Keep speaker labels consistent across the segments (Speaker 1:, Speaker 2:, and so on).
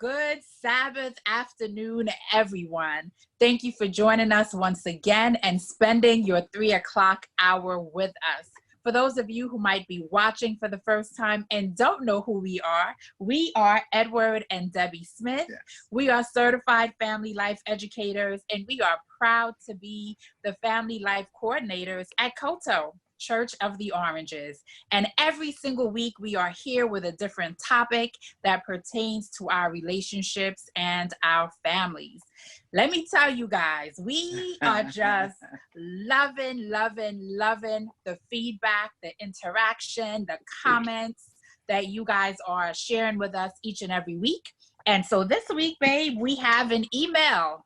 Speaker 1: Good Sabbath afternoon, everyone. Thank you for joining us once again and spending your 3 o'clock hour with us. For those of you who might be watching for the first time and don't know who we are Edward and Debbie Smith.
Speaker 2: Yes.
Speaker 1: We are certified family life educators, and we are proud to be the family life coordinators at Koto, Church of the Oranges. And every single week we are here with a different topic that pertains to our relationships and our families. Let me tell you guys, we are just loving the feedback, the interaction, the comments that you guys are sharing with us each and every week. And so this week, babe, we have an email.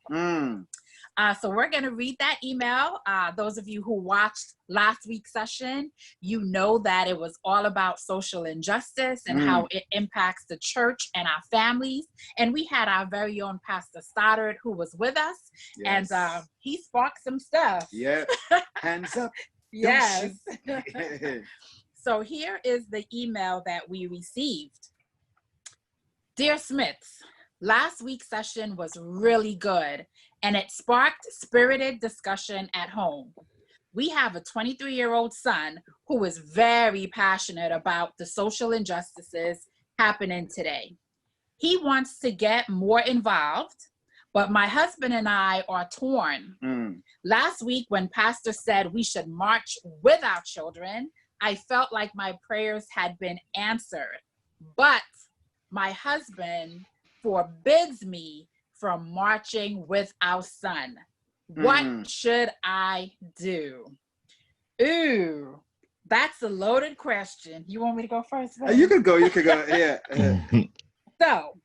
Speaker 1: So we're going to read that email. Those of you who watched last week's session, you know that it was all about social injustice and how it impacts the church and our families. And we had our very own Pastor Stoddard who was with us.
Speaker 2: Yes.
Speaker 1: And he sparked some stuff.
Speaker 2: Yeah. Hands up.
Speaker 1: Yes. So here is the email that we received. Dear Smiths, last week's session was really good, and it sparked spirited discussion at home. We have a 23-year-old son who is very passionate about the social injustices happening today. He wants to get more involved, but my husband and I are torn. Last week, when Pastor said we should march with our children, I felt like my prayers had been answered, but my husband forbids me from marching with our son. What should I do? Ooh, that's a loaded question. You want me to go first?
Speaker 2: You could go. Yeah.
Speaker 1: So,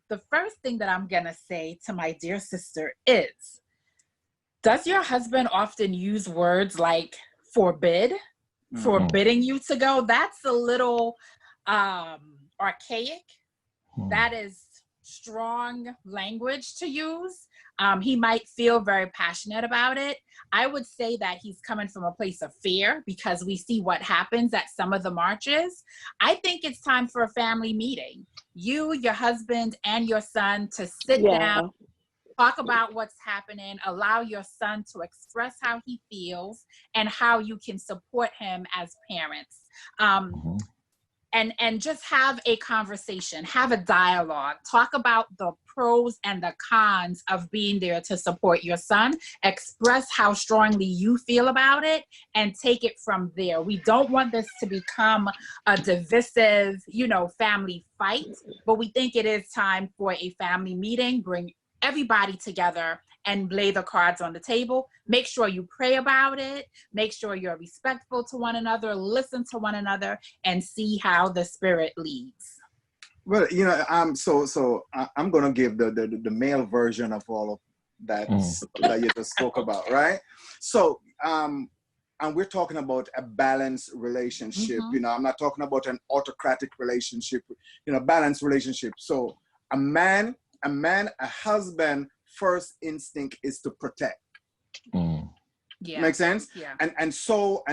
Speaker 1: the first thing that I'm going to say to my dear sister is, does your husband often use words like forbid, forbidding you to go? That's a little archaic. That is strong language to use. He might feel very passionate about it. I would say that he's coming from a place of fear because we see what happens at some of the marches. I think it's time for a family meeting. You, your husband, and your son to sit down, talk about what's happening, allow your son to express how he feels and how you can support him as parents. And just have a conversation, have a dialogue, talk about the pros and the cons of being there to support your son, express how strongly you feel about it, and take it from there. We don't want this to become a divisive, family fight, but we think it is time for a family meeting, bring everybody together and lay the cards on the table. Make sure you pray about it. Make sure you're respectful to one another, listen to one another, and see how the Spirit leads.
Speaker 2: Well, so I'm going to give the male version of all of that that you just spoke about, right? So, and we're talking about a balanced relationship. I'm not talking about an autocratic relationship, balanced relationship. So a husband, first instinct is to protect.
Speaker 1: Yeah.
Speaker 2: Make sense?
Speaker 1: Yeah.
Speaker 2: And so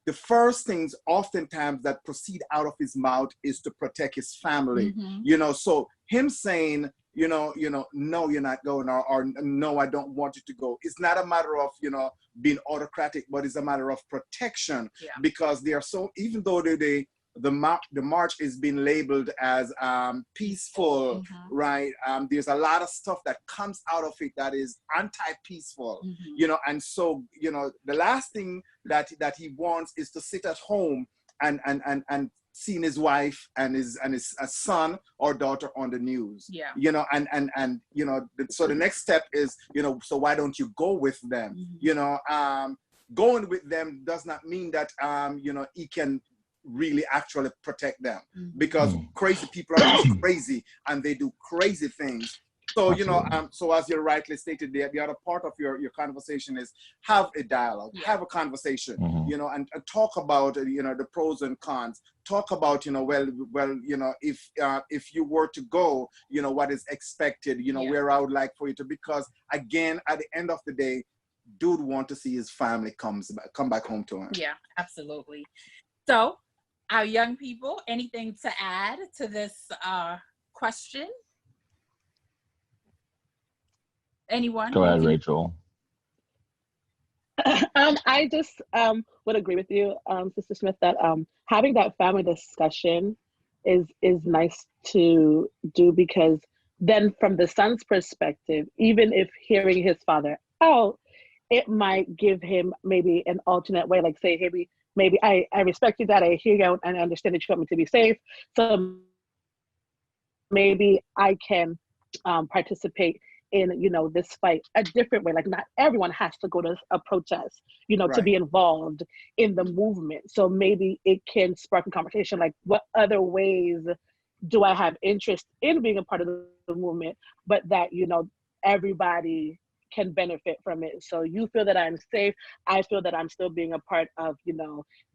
Speaker 2: the first things oftentimes that proceed out of his mouth is to protect his family. So him saying, no, you're not going, or no, I don't want you to go. It's not a matter of, being autocratic, but it's a matter of protection. Because they are so, even though the march is being labeled as peaceful, right? There's a lot of stuff that comes out of it that is anti-peaceful, and so, the last thing that he wants is to sit at home and seeing his wife and his son or daughter on the news. So the next step is, so why don't you go with them? Going with them does not mean that, he can really actually protect them, because crazy people are just crazy and they do crazy things. So, so as you rightly stated, the other part of your conversation is have a dialogue, have a conversation, and talk about, the pros and cons. Talk about, if you were to go, what is expected, where I would like for you to, because again, at the end of the day, dude want to see his family come back home to him.
Speaker 1: Yeah, absolutely. So, our young people, anything to add to this question? Anyone?
Speaker 3: Go ahead, Racheal.
Speaker 4: I just would agree with you, Sister Smith, that having that family discussion is nice to do, because then from the son's perspective, even if hearing his father out, it might give him maybe an alternate way, like say, hey, maybe I respect you, Dad, I hear you, and I understand that you want me to be safe, so maybe I can participate in, this fight a different way. Like not everyone has to go to a protest, to be involved in the movement. So maybe it can spark a conversation, like what other ways do I have interest in being a part of the movement, but that, everybody can benefit from it. So you feel that I'm safe, I feel that I'm still being a part of,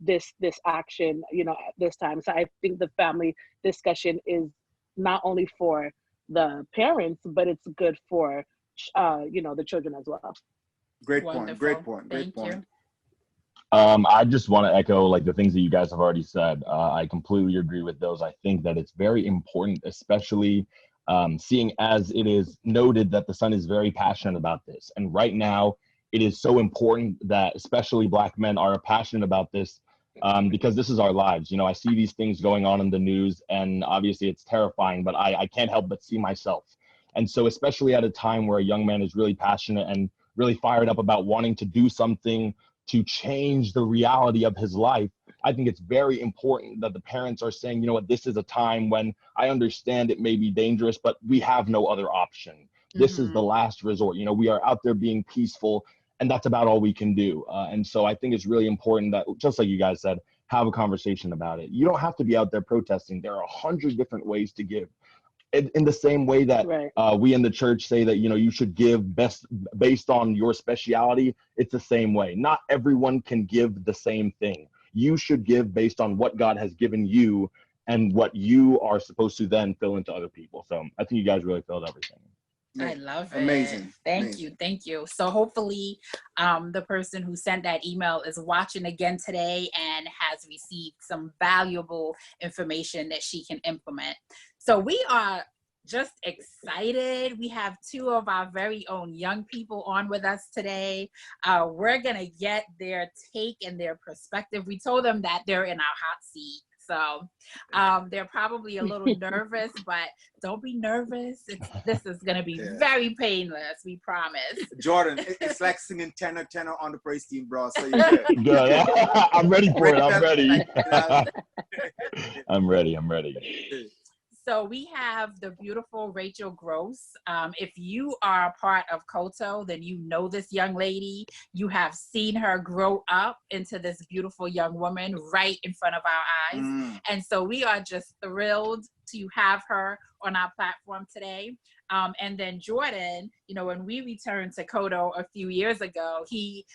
Speaker 4: this action, at this time. So I think the family discussion is not only for the parents, but it's good for the children as well.
Speaker 2: Great
Speaker 1: Wonderful.
Speaker 2: point. Great point. Great
Speaker 1: Thank
Speaker 2: point.
Speaker 1: you.
Speaker 3: I just want to echo like the things that you guys have already said. I completely agree with those. I think that it's very important, especially seeing as it is noted that the son is very passionate about this. And right now, it is so important that especially Black men are passionate about this, because this is our lives. I see these things going on in the news, and obviously it's terrifying, but I can't help but see myself. And so especially at a time where a young man is really passionate and really fired up about wanting to do something to change the reality of his life, I think it's very important that the parents are saying, this is a time when I understand it may be dangerous, but we have no other option. This is the last resort. We are out there being peaceful, and that's about all we can do. And so I think it's really important that, just like you guys said, have a conversation about it. You don't have to be out there protesting. There are 100 different ways to give. In the same way that we in the church say that, you should give based on your speciality, it's the same way. Not everyone can give the same thing. You should give based on what God has given you and what you are supposed to then fill into other people. So I think you guys really filled everything.
Speaker 1: I love it.
Speaker 2: Amazing.
Speaker 1: Thank you. So hopefully the person who sent that email is watching again today and has received some valuable information that she can implement. So we are just excited. We have two of our very own young people on with us today. We're going to get their take and their perspective. We told them that they're in our hot seat. So they're probably a little nervous, but don't be nervous. This is going to be very painless, we promise.
Speaker 2: Jordon, it's like singing tenor on the praise team, bro. So you're
Speaker 3: good. I'm ready for it. I'm ready. I'm ready.
Speaker 1: So we have the beautiful Racheal Groce. If you are a part of Koto, then you know this young lady. You have seen her grow up into this beautiful young woman right in front of our eyes. And so we are just thrilled to have her on our platform today. And then Jordon, when we returned to Koto a few years ago,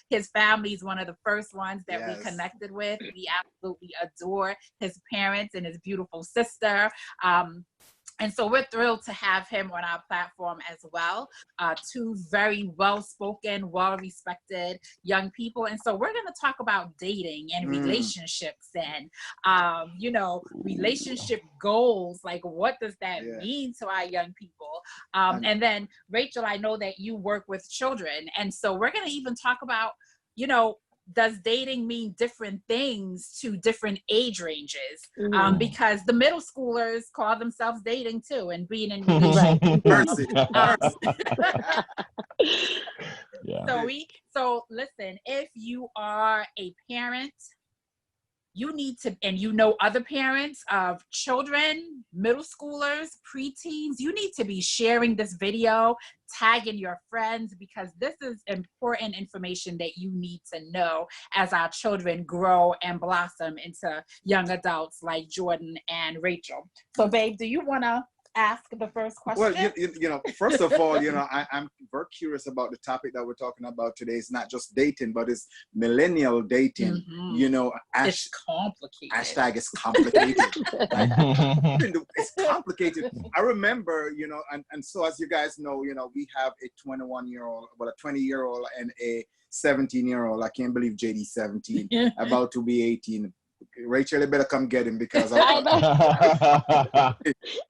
Speaker 1: his family is one of the first ones that we connected with. We absolutely adore his parents and his beautiful sister. And so we're thrilled to have him on our platform as well. Two very well-spoken, well-respected young people. And so we're going to talk about dating and relationships and, relationship goals. Like, what does that mean to our young people? And then, Racheal, I know that you work with children. And so we're going to even talk about, does dating mean different things to different age ranges? Because the middle schoolers call themselves dating too and being in relationships. So listen, if you are a parent, you need to, and other parents of children, middle schoolers, preteens, you need to be sharing this video, tagging your friends, because this is important information that you need to know as our children grow and blossom into young adults like Jordon and Racheal. So babe, do you want to ask the first question?
Speaker 2: Well, first of all, I'm very curious about the topic that we're talking about today. It's not just dating, but it's millennial dating.
Speaker 1: It's complicated.
Speaker 2: Hashtag is complicated. It's complicated. I remember, and so as you guys know, we have a 21-year-old, well, a 20-year-old and a 17-year-old. I can't believe JD's 17, about to be 18. Racheal, you better come get him because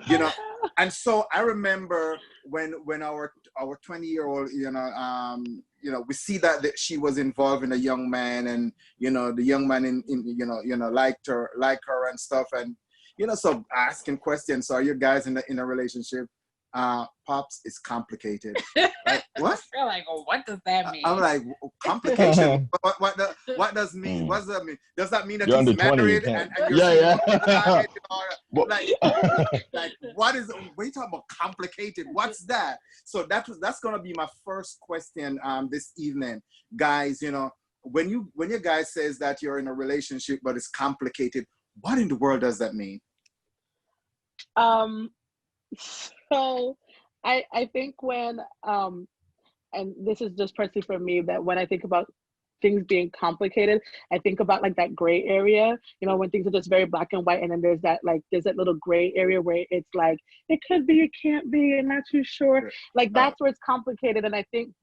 Speaker 2: you know. And so I remember when our 20-year-old, we see that she was involved in a young man, and the young man liked her and stuff, and so asking questions. So are you guys in a relationship? Pops, is complicated. Like, what?
Speaker 1: You're like, oh, what does that mean?
Speaker 2: I'm like, complication. what does mean? What does that mean? Does that mean that
Speaker 3: you're
Speaker 2: he's
Speaker 3: under 20,
Speaker 2: married and you're
Speaker 3: yeah.
Speaker 2: like what is? What are you talking about? Complicated? What's that? So that's gonna be my first question this evening, guys. When you guys says that you're in a relationship but it's complicated, what in the world does that mean?
Speaker 4: So I think when and this is just personally for me, that when I think about things being complicated, I think about like that gray area, when things are just very black and white, and then there's that little gray area where it's like it could be, it can't be, you're not too sure. Like that's where it's complicated. And I think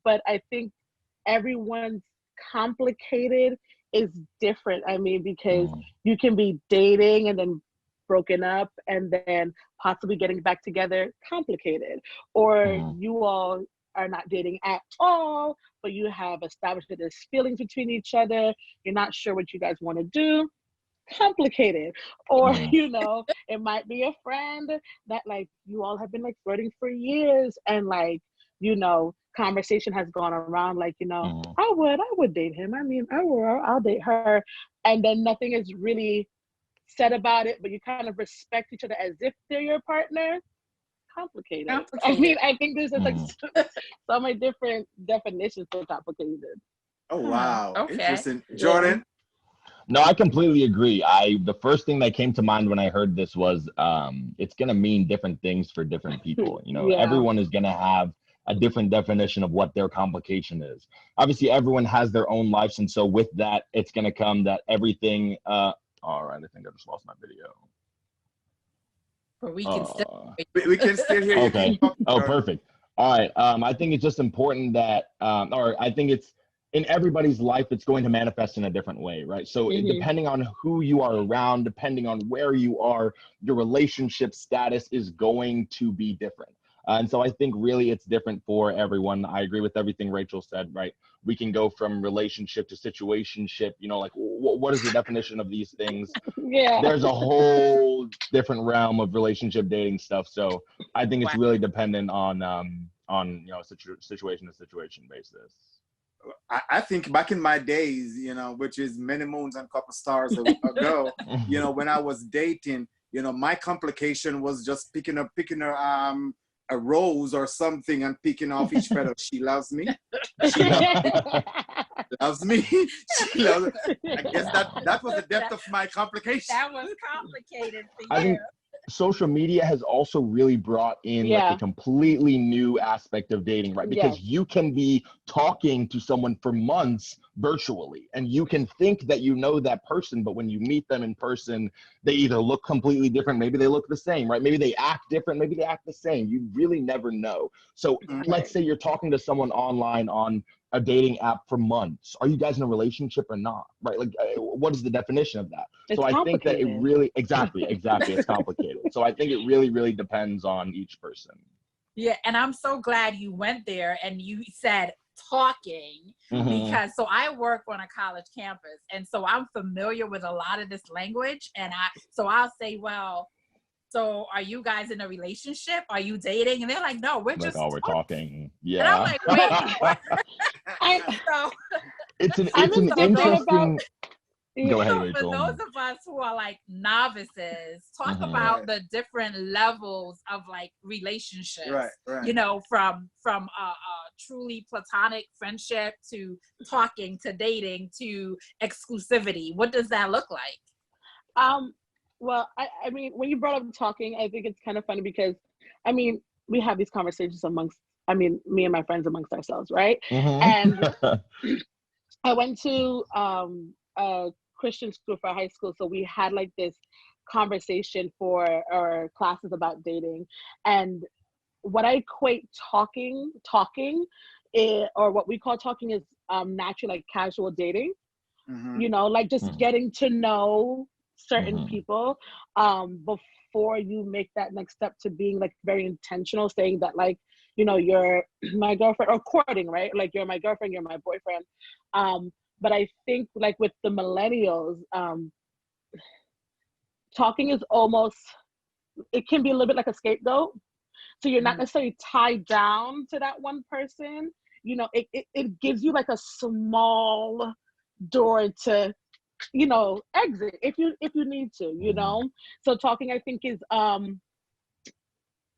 Speaker 4: everyone's complicated is different. I mean, because you can be dating and then broken up and then possibly getting back together, complicated. Or you all are not dating at all, but you have established that there's feelings between each other, you're not sure what you guys want to do, complicated. Or it might be a friend that like you all have been like flirting for years, and like conversation has gone around like I would date him, I mean I'll date her, and then nothing is really said about it, but you kind of respect each other as if they're your partner. Complicated. I mean, I think there's just like so many different definitions for complicated.
Speaker 2: Oh wow,
Speaker 1: okay.
Speaker 2: Interesting. Jordon?
Speaker 3: No, I completely agree. The first thing that came to mind when I heard this was it's gonna mean different things for different people. Everyone is gonna have a different definition of what their complication is. Obviously, everyone has their own lives, and so with that, it's gonna come that everything. All right, I think I just lost my video.
Speaker 1: But we can
Speaker 2: still hear you.
Speaker 3: Okay. Oh, perfect. All right. I think it's just important that, or I think it's in everybody's life, it's going to manifest in a different way, right? So depending on who you are around, depending on where you are, your relationship status is going to be different. And so I think really it's different for everyone. I agree with everything Racheal said, right? We can go from relationship to situationship, like what is the definition of these things?
Speaker 4: Yeah.
Speaker 3: There's a whole different realm of relationship dating stuff. So I think it's really dependent on situation to situation basis.
Speaker 2: I think back in my days, which is many moons and couple stars ago, when I was dating, my complication was just picking her a rose or something and picking off each petal. She loves me. She loves me. She loves me. I guess that was the depth of my complication.
Speaker 1: That was complicated for you.
Speaker 3: I think social media has also really brought in like a completely new aspect of dating, right? Because you can be talking to someone for months virtually, and you can think that you know that person, but when you meet them in person, they either look completely different, maybe they look the same, right? Maybe they act different, maybe they act the same. You really never know. So let's say you're talking to someone online on a dating app for months. Are you guys in a relationship or not? Right? Like, what is the definition of that? So I think that it really, exactly, it's complicated. So I think it really, really depends on each person.
Speaker 1: Yeah, and I'm so glad you went there and you said talking, because so I work on a college campus, and so I'm familiar with a lot of this language, and I'll say, well, so are you guys in a relationship? Are you dating? And they're like, no, we're just
Speaker 3: we're talking. Yeah.
Speaker 1: And I'm like, wait, what?
Speaker 3: It's an interesting. Go ahead, Racheal.
Speaker 1: For those of us who are like novices, talk about the different levels of like relationships.
Speaker 2: Right.
Speaker 1: From a truly platonic friendship to talking to dating to exclusivity. What does that look like?
Speaker 4: Well, I mean, when you brought up talking, I think it's kind of funny because, I mean, we have these conversations me and my friends amongst ourselves, right? And I went to a Christian school for high school, so we had like this conversation for our classes about dating. And what I equate talking or what we call talking is natural, like casual dating. Like just getting to know certain people before you make that next step to being like very intentional, saying that like, you know, you're my girlfriend, or courting, right? Like, you're my girlfriend, you're my boyfriend. But I think like with the millennials, talking is almost, it can be a little bit like a scapegoat. So you're not necessarily tied down to that one person. You know, it gives you like a small door to, you know, exit if you need to, you know. So talking, I think, is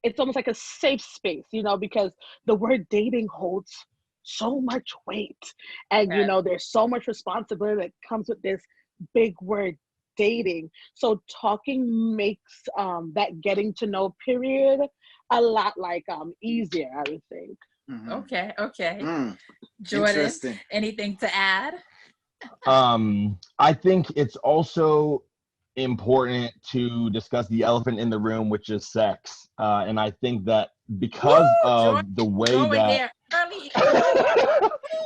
Speaker 4: it's almost like a safe space, you know, because the word dating holds so much weight, and you know, there's so much responsibility that comes with this big word dating. So talking makes that getting to know period a lot like easier, I would think.
Speaker 1: Okay. Jordon, anything to add?
Speaker 3: I think it's also important to discuss the elephant in the room, which is sex. And I think that because of
Speaker 1: Jordon,
Speaker 3: the way that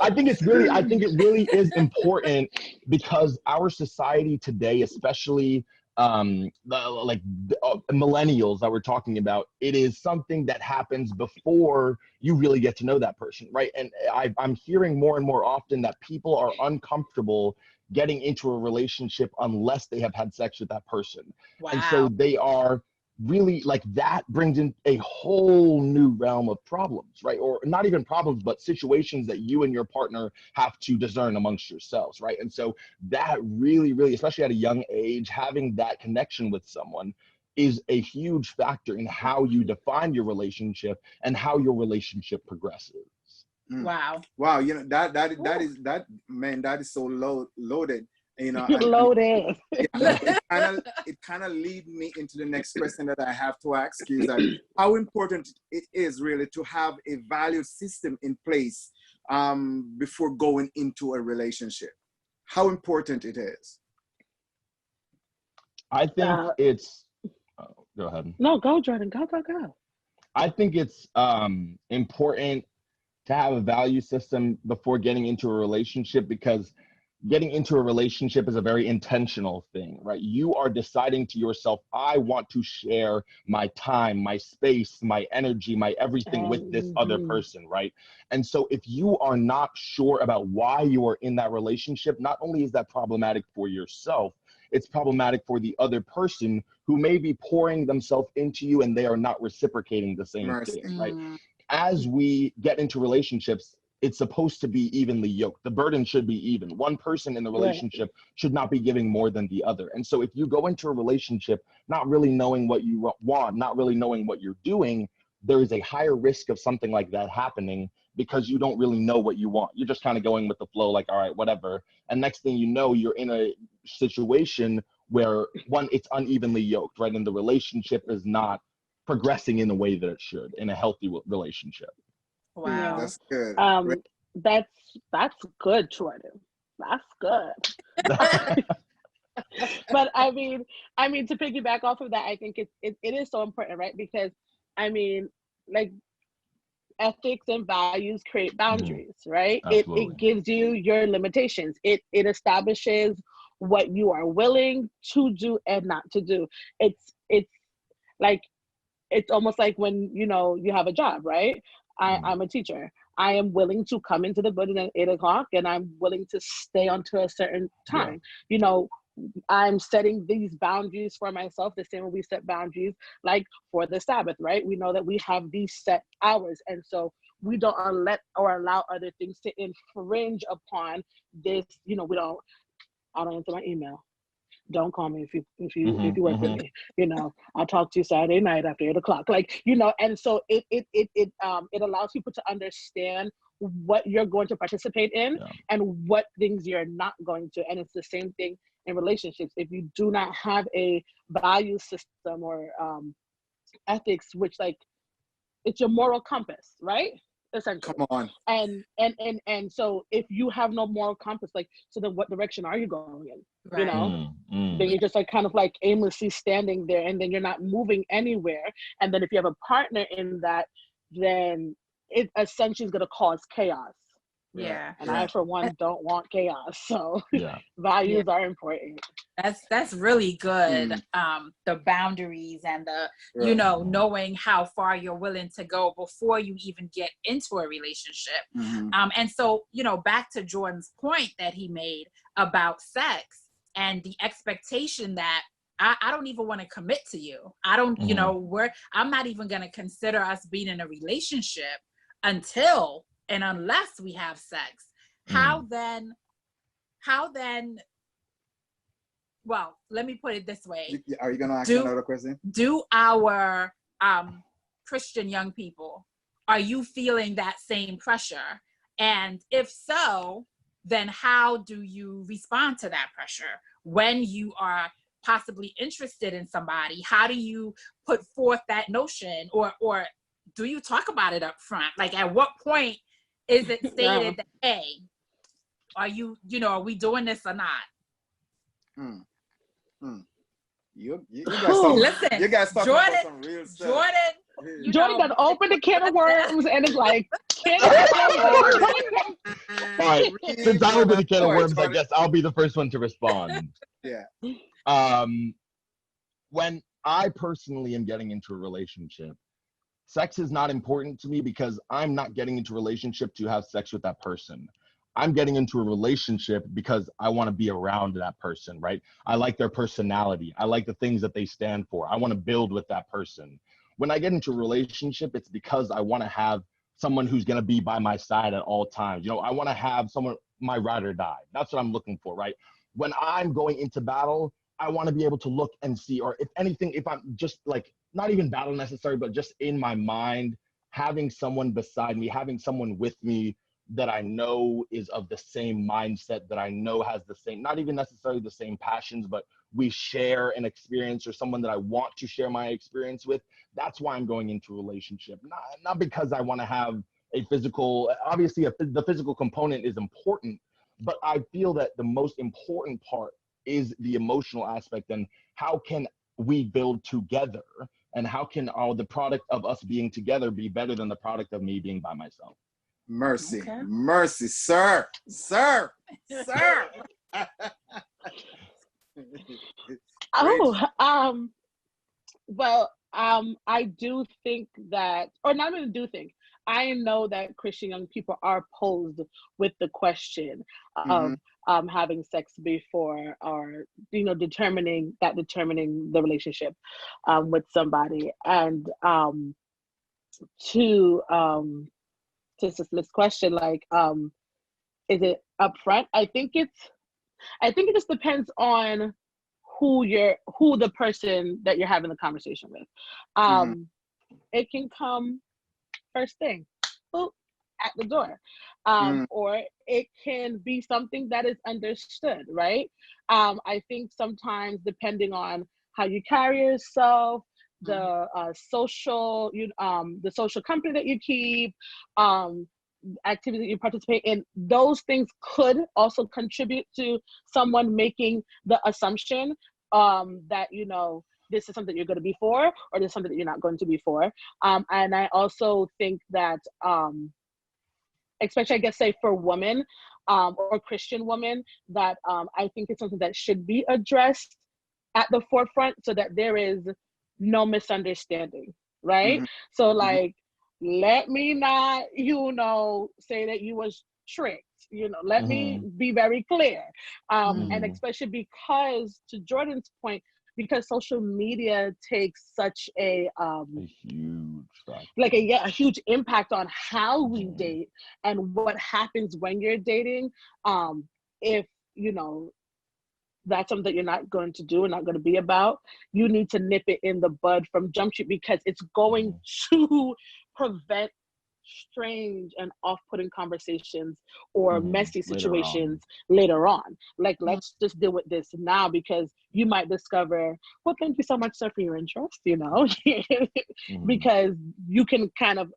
Speaker 3: I think it really is important, because our society today, especially millennials that we're talking about, it is something that happens before you really get to know that person, right? And I'm hearing more and more often that people are uncomfortable getting into a relationship unless they have had sex with that person. Wow. And so they are really, like, that brings in a whole new realm of problems, right? Or not even problems, but situations that you and your partner have to discern amongst yourselves, right? And so that really, especially at a young age, having that connection with someone is a huge factor in how you define your relationship and how your relationship progresses.
Speaker 1: Wow.
Speaker 2: You know, that is so loaded. You know,
Speaker 4: loaded.
Speaker 2: It kind of lead me into the next question that I have to ask you, is that how important it is really to have a value system in place before going into a relationship. How important it is.
Speaker 3: I think it's go ahead.
Speaker 4: No, go, Jordon. Go.
Speaker 3: I think it's important to have a value system before getting into a relationship, because getting into a relationship is a very intentional thing, right? You are deciding to yourself, I want to share my time, my space, my energy, my everything with this other person, right? And so if you are not sure about why you are in that relationship, not only is that problematic for yourself, it's problematic for the other person who may be pouring themselves into you and they are not reciprocating the same thing, right? As we get into relationships, it's supposed to be evenly yoked. The burden should be even. One person in the relationship should not be giving more than the other. And so if you go into a relationship not really knowing what you want, not really knowing what you're doing, there is a higher risk of something like that happening, because you don't really know what you want. You're just kind of going with the flow, like, all right, whatever. And next thing you know, you're in a situation where, one, it's unevenly yoked, right? And the relationship is not progressing in the way that it should in a healthy relationship.
Speaker 1: Wow.
Speaker 2: That's good.
Speaker 4: That's good, Jordon. That's good. But I mean, to piggyback off of that, I think it is so important, right? Because I mean, like, ethics and values create boundaries, right? It gives you your limitations. It establishes what you are willing to do and not to do. It's like, it's almost like when, you know, you have a job, right? I'm a teacher. I am willing to come into the building at 8 o'clock, and I'm willing to stay until a certain time. You know, I'm setting these boundaries for myself the same way we set boundaries, like for the Sabbath, right? We know that we have these set hours, and so we don't let or allow other things to infringe upon this. You know, I don't answer my email. Don't call me if you work with me. You know, I'll talk to you Saturday night after 8 o'clock. Like, you know, and so it allows people to understand what you're going to participate in and what things you're not going to. And it's the same thing in relationships. If you do not have a value system or ethics, which, like, it's your moral compass, right? Essentially.
Speaker 2: Come on.
Speaker 4: And so if you have no moral compass, like, so then what direction are you going in?
Speaker 1: Right.
Speaker 4: You know, then you're just like kind of like aimlessly standing there, and then you're not moving anywhere. And then if you have a partner in that, then it essentially is going to cause chaos,
Speaker 1: Yeah.
Speaker 4: And I, for one, don't want chaos. So
Speaker 3: Yeah.
Speaker 4: values are important.
Speaker 1: That's really good. The boundaries and the, you know, knowing how far you're willing to go before you even get into a relationship. And so, you know, back to Jordan's point that he made about sex and the expectation that I don't even want to commit to you. I don't, you know, I'm not even going to consider us being in a relationship until and unless we have sex. How then, well, let me put it this way.
Speaker 2: Are you going to ask another question?
Speaker 1: Do our Christian young people, are you feeling that same pressure? And if so, then how do you respond to that pressure? When you are possibly interested in somebody, how do you put forth that notion? Or do you talk about it up front? Like, at what point is it stated that, hey, are you know, are we doing this or not?
Speaker 2: You guys talking about some real stuff.
Speaker 4: Jordan got opened a can of worms and it's like,
Speaker 3: all right, since I opened a can of worms, I guess I'll be the first one to respond. When I personally am getting into a relationship, sex is not important to me because I'm not getting into a relationship to have sex with that person. I'm getting into a relationship because I want to be around that person, right? I like their personality. I like the things that they stand for. I want to build with that person. When I get into a relationship, it's because I want to have someone who's going to be by my side at all times. You know, I want to have someone, my ride or die. That's what I'm looking for, right? When I'm going into battle, I want to be able to look and see, or if anything, if I'm just like, not even battle necessary, but just in my mind, having someone beside me, having someone with me that I know is of the same mindset, that I know has the same, not even necessarily the same passions, but we share an experience, or someone that I want to share my experience with. That's why I'm going into a relationship. Not because I want to have a physical, obviously the physical component is important, but I feel that the most important part is the emotional aspect, and how can we build together, and how can the product of us being together be better than the product of me being by myself.
Speaker 2: Mercy, sir.
Speaker 4: I do think that, or not even do think, I know that Christian young people are posed with the question of having sex before, or, you know, determining the relationship with somebody. And to Smith's question, like, is it upfront? I think it just depends on who the person that you're having the conversation with. It can come first thing, boop, at the door. Or it can be something that is understood, right? I think sometimes, depending on how you carry yourself, the social company that you keep, activities that you participate in, those things could also contribute to someone making the assumption that, you know, this is something you're going to be for, or this is something that you're not going to be for. And I also think that, especially, I guess, say for women, or Christian women, that I think it's something that should be addressed at the forefront, so that there is no misunderstanding, right? So, like, let me not, you know, say that you was tricked, you know, let me be very clear. And especially because, to Jordan's point, because social media takes such a
Speaker 3: huge factor.
Speaker 4: like a huge impact on how we date and what happens when you're dating. If, you know, that's something that you're not going to do and not going to be about, you need to nip it in the bud from Jump Street, because it's going to prevent strange and off-putting conversations or messy situations later on. Like, let's just deal with this now, because you might discover, well, thank you so much, sir, for your interest, you know, because you can kind of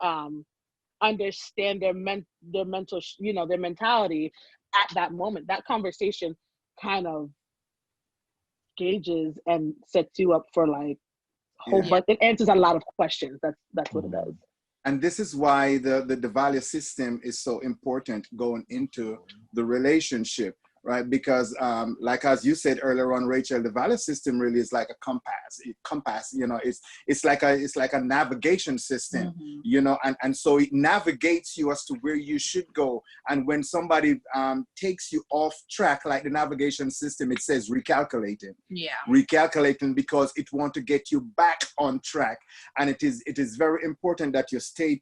Speaker 4: understand their mental, you know, their mentality at that moment. That conversation kind of gauges and sets you up for, like, whole bunch. It answers a lot of questions. That's what it does.
Speaker 2: And this is why the value system is so important going into the relationship, right? Because like as you said earlier on, Racheal, the value system really is like a compass. You know, it's like a navigation system, you know, and so it navigates you as to where you should go. And when somebody takes you off track, like the navigation system, it says recalculating. Yeah. Recalculating, because it wants to get you back on track. And it is very important that you stay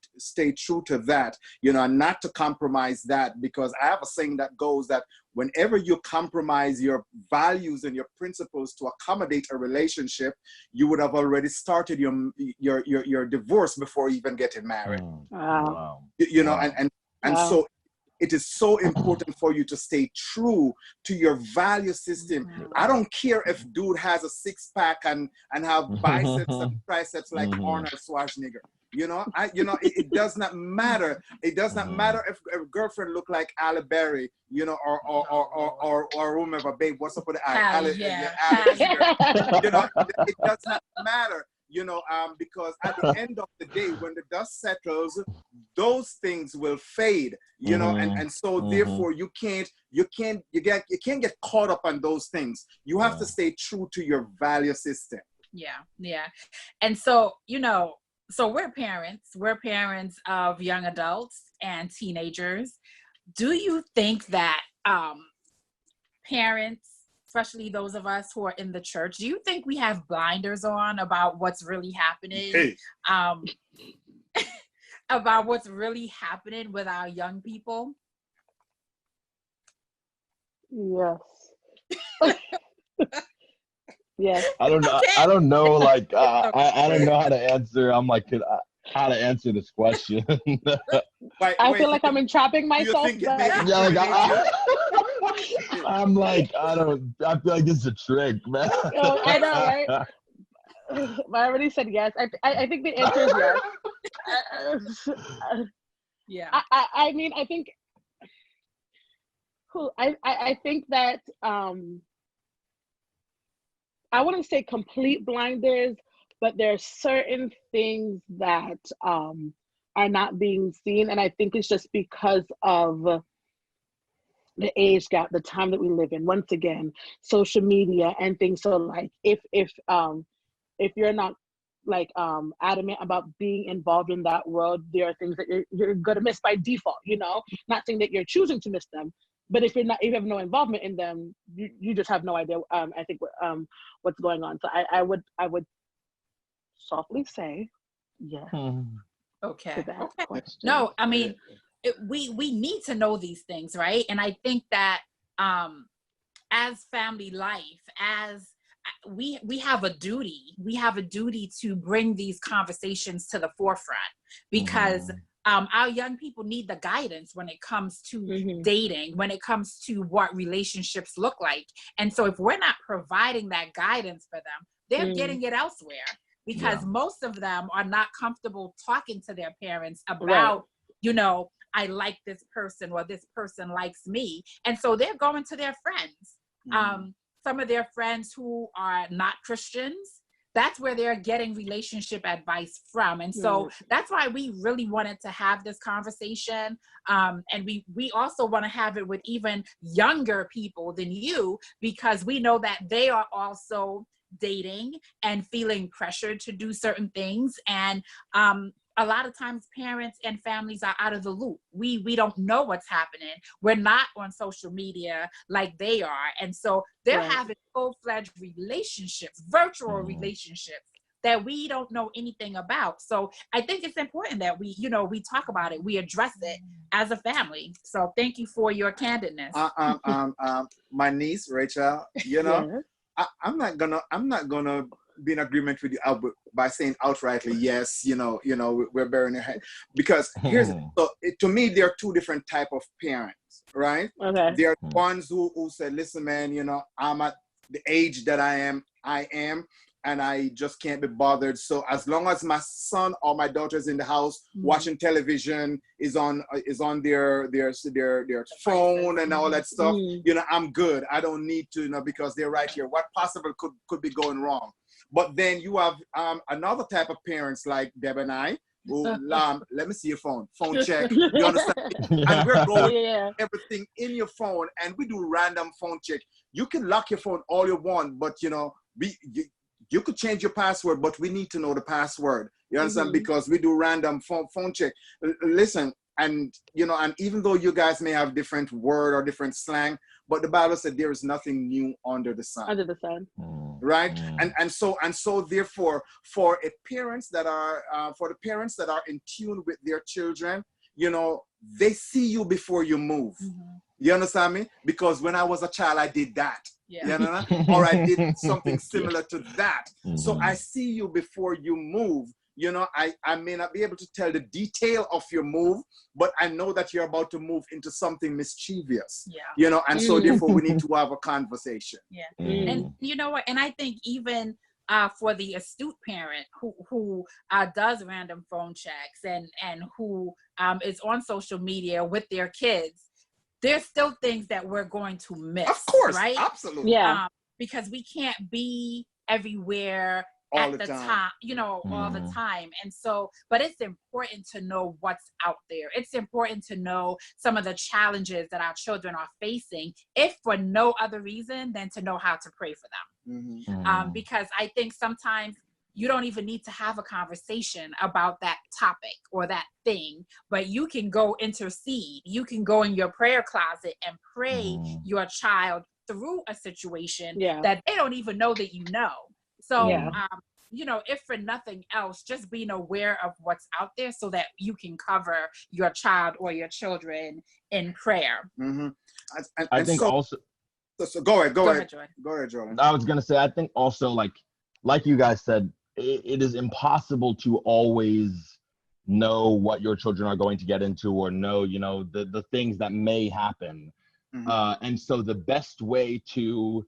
Speaker 2: true to that, you know, and not to compromise that, because I have a saying that goes that whenever you compromise your values and your principles to accommodate a relationship, you would have already started your divorce before even getting married.
Speaker 4: Wow.
Speaker 2: You know, and wow. So it is so important for you to stay true to your value system. I don't care if dude has a six-pack and have biceps and triceps like Arnold Schwarzenegger. You know, it does not matter. It does not matter if a girlfriend look like Halle Berry, you know, or whomever, babe, what's up with the Halle? You know, it does not matter. You know, because at the end of the day, when the dust settles, those things will fade. You know, and so therefore you can't get caught up on those things. You have to stay true to your value system.
Speaker 1: Yeah. And so, you know, so we're parents of young adults and teenagers. Do you think that parents, especially those of us who are in the church, do you think we have blinders on about what's really happening? About what's really happening with our young people?
Speaker 4: Yes. Yes.
Speaker 3: I don't know. Okay. I don't know. Like, I don't know how to answer. I'm like, how to answer this question.
Speaker 4: I feel like I'm entrapping myself.
Speaker 3: I'm like, I feel like it's a trick, man.
Speaker 4: Oh, I know, right? I already said yes. I think the answer is yes. Yeah. I mean, I think. I think that I wouldn't say complete blinders, but there are certain things that are not being seen, and I think it's just because of the age gap, the time that we live in. Once again, social media and things. So, like, if you're not like adamant about being involved in that world, there are things that you're gonna miss by default. You know, not saying that you're choosing to miss them, but if you have no involvement in them, you just have no idea. I think what's going on. So I would softly say yes.
Speaker 1: Okay.
Speaker 4: To that question.
Speaker 1: No, I mean, we need to know these things, right? And I think that as family life, as we have a duty to bring these conversations to the forefront, because our young people need the guidance when it comes to dating, when it comes to what relationships look like. And so if we're not providing that guidance for them, they're getting it elsewhere, because most of them are not comfortable talking to their parents about, you know, I like this person or this person likes me. And so they're going to their friends. Some of their friends who are not Christians, that's where they're getting relationship advice from. And so that's why we really wanted to have this conversation. And we also want to have it with even younger people than you, because we know that they are also dating and feeling pressured to do certain things. And a lot of times parents and families are out of the loop. We don't know what's happening. We're not on social media like they are. And so they're having full-fledged relationships, virtual relationships that we don't know anything about. So I think it's important that we talk about it. We address it as a family. So thank you for your candidness.
Speaker 2: My niece, Racheal, you know, I'm not gonna be in agreement with you by saying outrightly yes, you know we're burying your head, because to me there are two different type of parents, right? There are ones who said, listen man, you know, I'm at the age that I am and I just can't be bothered, so as long as my son or my daughter's in the house watching television, is on their phone and all that stuff, you know, I'm good. I don't need to, you know, because they're right here. What possible could be going wrong? But then you have another type of parents like Deb and I, oh, let me see your phone. Phone check. You understand? And we're going everything in your phone, and we do random phone check. You can lock your phone all you want, but you could change your password, but we need to know the password. You understand? Because we do random phone check. Listen, and and even though you guys may have different word or different slang, but the Bible said there is nothing new under the sun.
Speaker 4: Under the sun.
Speaker 2: Right? And so therefore, for the parents that are in tune with their children, they see you before you move. You understand me? Because when I was a child, I did that. Yeah. Or I did something similar to that. So I see you before you move. I may not be able to tell the detail of your move, but I know that you're about to move into something mischievous. And so therefore we need to have a conversation.
Speaker 1: And you know what? And I think even for the astute parent who does random phone checks and who is on social media with their kids, there's still things that we're going to miss.
Speaker 2: Of course,
Speaker 1: right?
Speaker 2: Absolutely.
Speaker 1: Yeah. Because we can't be everywhere all at the time, all the time. And so, but it's important to know what's out there. It's important to know some of the challenges that our children are facing, if for no other reason than to know how to pray for them. Because I think sometimes you don't even need to have a conversation about that topic or that thing, but you can go intercede. You can go in your prayer closet and pray your child through a situation that they don't even know that you know. So, if for nothing else, just being aware of what's out there so that you can cover your child or your children in prayer.
Speaker 3: I think also.
Speaker 2: So go ahead, Jordan. Go ahead, Jordan.
Speaker 3: I was going to say, I think also like you guys said, it is impossible to always know what your children are going to get into or know, the things that may happen. And so the best way to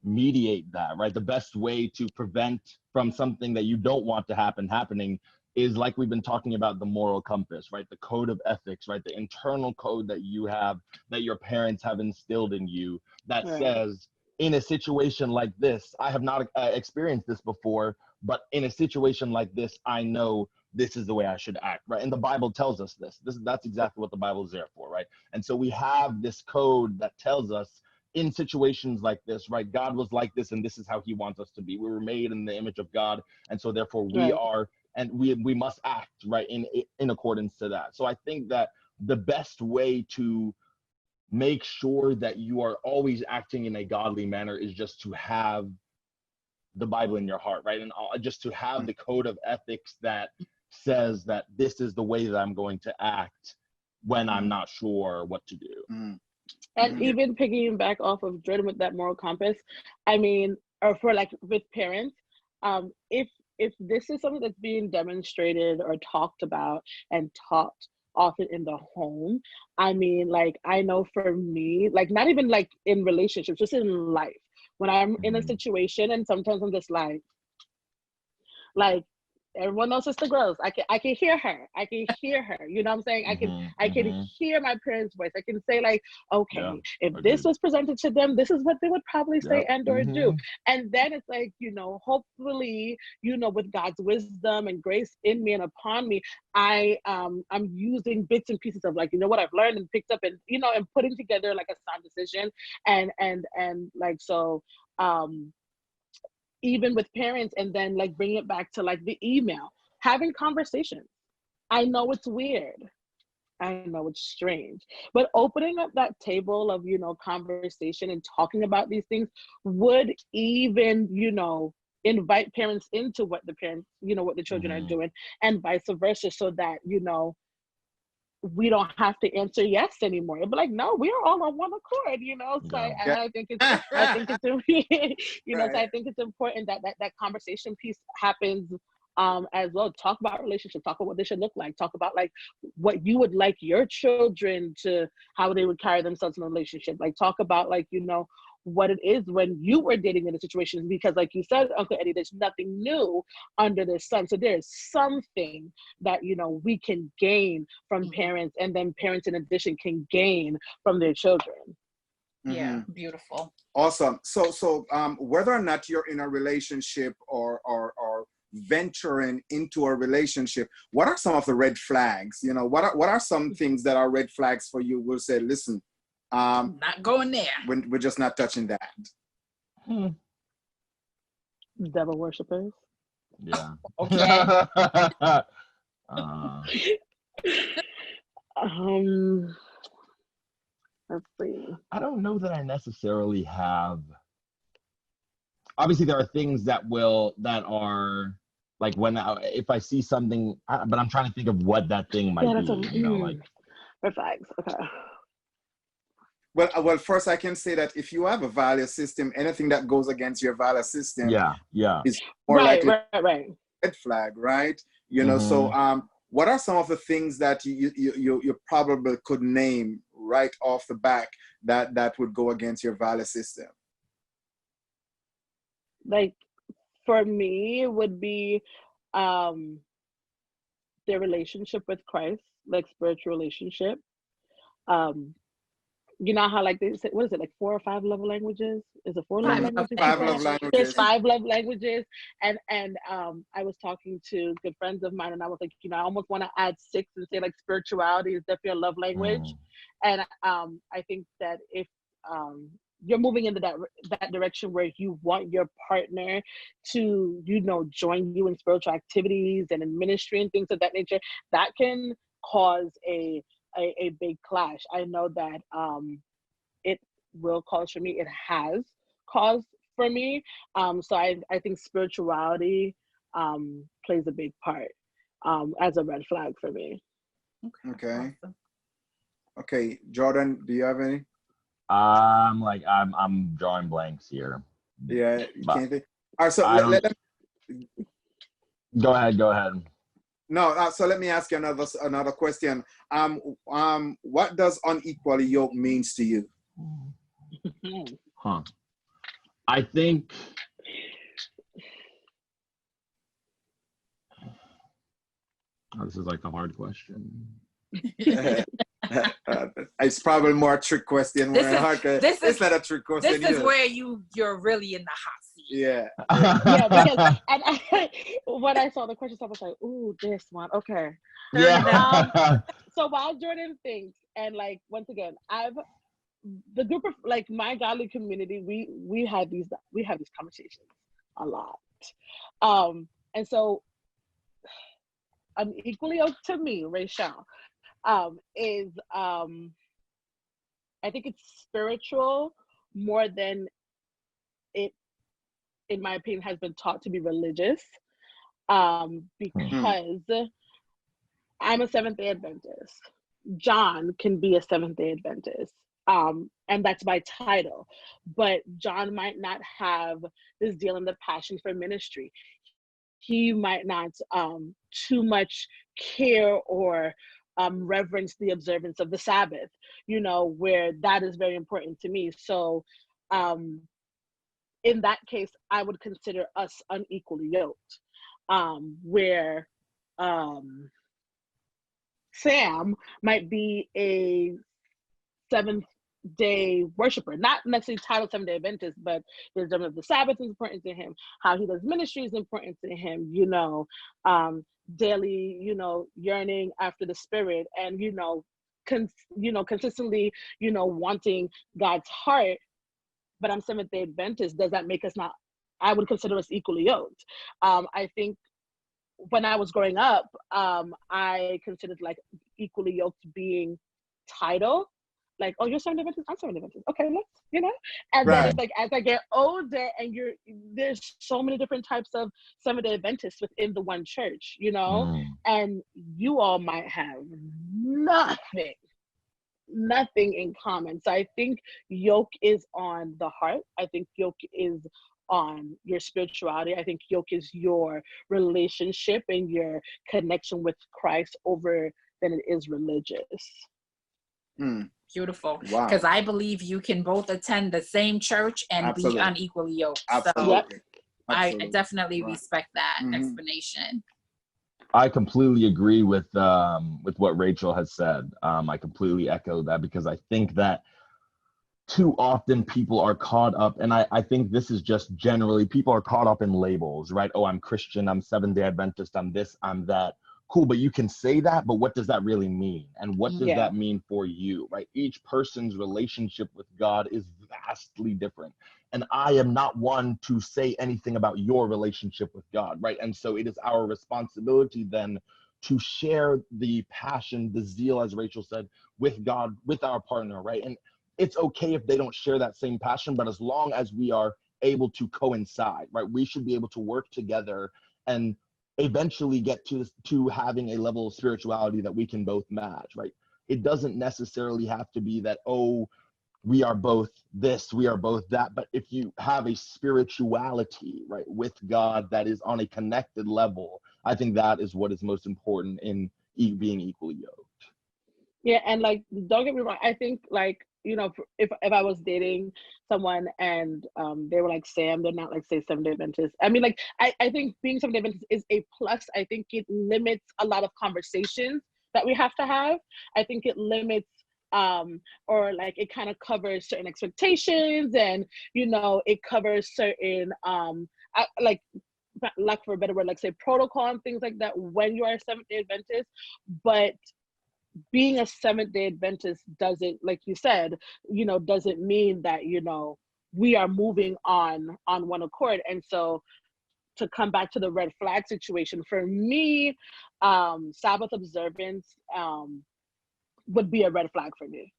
Speaker 3: mediate that, right? The best way to prevent from something that you don't want to happening is, like we've been talking about, the moral compass, right? The code of ethics, right? The internal code that you have, that your parents have instilled in you, that says, in a situation like this, I have not experienced this before, but in a situation like this, I know this is the way I should act, right? And the Bible tells us that's exactly what the Bible is there for, right? And so we have this code that tells us, in situations like this, right? God was like this, and this is how he wants us to be. We were made in the image of God, and so therefore we are, and we must act, right, in accordance to that. So I think that the best way to make sure that you are always acting in a godly manner is just to have the Bible in your heart, right? And just to have the code of ethics that says that this is the way that I'm going to act when I'm not sure what to do.
Speaker 4: And even picking back off of Jordan with that moral compass, I mean, or for with parents, if this is something that's being demonstrated or talked about and taught often in the home, I mean, I know for me, not even in relationships, just in life, when I'm in a situation and sometimes I'm just everyone knows Sister Groce. I can hear her. I can hear her. You know what I'm saying? I can hear my parents' voice. I can say okay, if this was presented to them, this is what they would probably say and or do. And then it's hopefully, with God's wisdom and grace in me and upon me, I'm using bits and pieces of what I've learned and picked up and and putting together a sound decision and so even with parents, and then bring it back to the email, having conversations. I know it's weird. I know it's strange, but opening up that table of, conversation and talking about these things would even, invite parents into what the parents, what the children are doing, and vice versa, so that, we don't have to answer yes anymore. It'll be no, we are all on one accord, So I think it's, so I think it's important that conversation piece happens as well. Talk about relationships, talk about what they should look like, talk about what you would like your children to, how they would carry themselves in a relationship, talk about what it is when you were dating in a situation, because you said, Uncle Eddie, there's nothing new under the sun. So there's something that, we can gain from parents, and then parents in addition can gain from their children.
Speaker 1: Yeah, beautiful.
Speaker 2: Awesome. So whether or not you're in a relationship or venturing into a relationship, what are some of the red flags? You know, what are some things that are red flags for you? We'll say, listen,
Speaker 1: not going there.
Speaker 2: We're just not touching that.
Speaker 4: Devil worshippers.
Speaker 3: Yeah.
Speaker 1: Okay.
Speaker 4: Let's see.
Speaker 3: I don't know that I necessarily have. Obviously, there are things that are like if I see something, but I'm trying to think of what that thing might be. You know, like
Speaker 4: red flags. Okay.
Speaker 2: Well, first I can say that if you have a value system, anything that goes against your value system, is more likely
Speaker 4: right.
Speaker 2: red flag, right? You know, so what are some of the things that you probably could name right off the back that would go against your value system?
Speaker 4: Like for me, it would be their relationship with Christ, like spiritual relationship. You know how like they say, what is it, like 4 or 5 love languages? Is it 4 love languages?
Speaker 2: 5 love languages.
Speaker 4: There's 5 love languages, and I was talking to good friends of mine, and I was like, you know, I almost want to add 6 and say like spirituality is definitely a love language, and I think that if you're moving into that direction where you want your partner to, you know, join you in spiritual activities and in ministry and things of that nature, that can cause a big clash. I know that it will cause for me. It has caused for me. So I think spirituality plays a big part as a red flag for me.
Speaker 2: Okay. Okay, Jordon, do you have any?
Speaker 3: I'm drawing blanks here.
Speaker 2: Yeah, you can't think. All right, so
Speaker 3: go ahead.
Speaker 2: No, so let me ask you another question. What does unequally yoked means to you?
Speaker 3: I think this is like a hard question.
Speaker 2: It's probably more a trick question. It's not a trick question.
Speaker 1: This is where you're really in the hot seat.
Speaker 2: Yeah.
Speaker 4: Yeah, because when I saw the question, I was like, "Ooh, this one, okay."
Speaker 3: Yeah.
Speaker 4: So while Jordon thinks, and like once again, the group of like my godly community, we have these conversations a lot, and so equally yoked to me, Racheal, is I think it's spiritual more than it, in my opinion, has been taught to be religious, because I'm a Seventh-day Adventist. John can be a Seventh-day Adventist, and that's my title. But John might not have this zeal and the passion for ministry. He might not too much care or reverence the observance of the Sabbath, you know, where that is very important to me. So in that case, I would consider us unequally yoked, where Sam might be a Seventh-day worshiper, not necessarily titled Seventh-day Adventist, but the observance of the Sabbath is important to him. How he does ministry is important to him, you know, daily, you know, yearning after the Spirit, and, you know, consistently, you know, wanting God's heart. But I'm Seventh-day Adventist. Does that make us not? I would consider us equally yoked. I think when I was growing up, I considered like equally yoked being title, like, oh, you're Seventh-day Adventist, I'm Seventh-day Adventist. Okay, let's, you know. And then it's like as I get older, and there's so many different types of Seventh-day Adventists within the one church, you know, and you all might have nothing in common. So I think yoke is on the heart. I think yoke is on your spirituality. I think yoke is your relationship and your connection with Christ over than it is religious.
Speaker 1: Beautiful.
Speaker 2: Wow.
Speaker 1: Because I believe you can both attend the same church and be unequally yoked.
Speaker 2: Absolutely.
Speaker 1: So I definitely respect that explanation.
Speaker 3: I completely agree with what Racheal has said. I completely echo that, because I think that too often people are caught up, and I think this is just generally, people are caught up in labels, right? Oh, I'm Christian, I'm Seventh-day Adventist, I'm this, I'm that. Cool, but you can say that, but what does that really mean? And what does that mean for you, right? Each person's relationship with God is vastly different. And I am not one to say anything about your relationship with God, right? And so it is our responsibility then to share the passion, the zeal, as Racheal said, with God, with our partner, right? And it's okay if they don't share that same passion, but as long as we are able to coincide, right? We should be able to work together and eventually get to having a level of spirituality that we can both match, right? It doesn't necessarily have to be that, oh, we are both this, we are both that. But if you have a spirituality, right, with God that is on a connected level, I think that is what is most important in being equally yoked.
Speaker 4: Yeah, and like, don't get me wrong, I think, like, you know, if I was dating someone and they were like Sam, they're not like, say, Seventh-day Adventist. I mean, like, I think being Seventh-day Adventist is a plus. I think it limits a lot of conversations that we have to have. I think it limits or like it kind of covers certain expectations, and you know, it covers certain like for a better word, like say protocol and things like that when you are a Seventh-day Adventist. But being a Seventh-day Adventist doesn't, like you said, you know, doesn't mean that, you know, we are moving on one accord. And so to come back to the red flag situation, for me, Sabbath observance would be a red flag for me,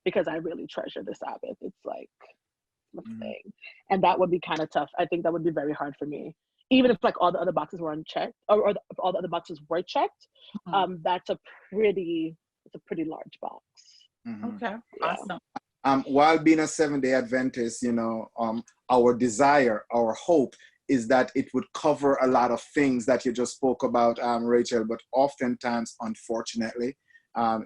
Speaker 4: because I really treasure the Sabbath. It's like my thing. And that would be kind of tough. I think that would be very hard for me. Even if like all the other boxes were unchecked, or if all the other boxes were checked, that's a pretty large box.
Speaker 1: Okay, awesome.
Speaker 2: While being a Seventh-day Adventist, you know, our desire, our hope is that it would cover a lot of things that you just spoke about, Racheal, but oftentimes, unfortunately,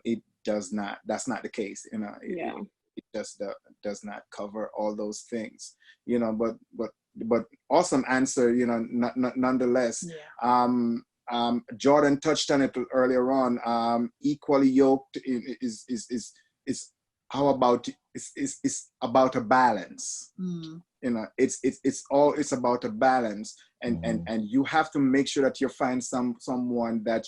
Speaker 2: it does not. That's not the case, you know. It just does not cover all those things, you know, but awesome answer, you know, nonetheless. Jordon touched on it earlier on. Equally yoked is how about it's about a balance. You know, it's about a balance, and you have to make sure that you find someone that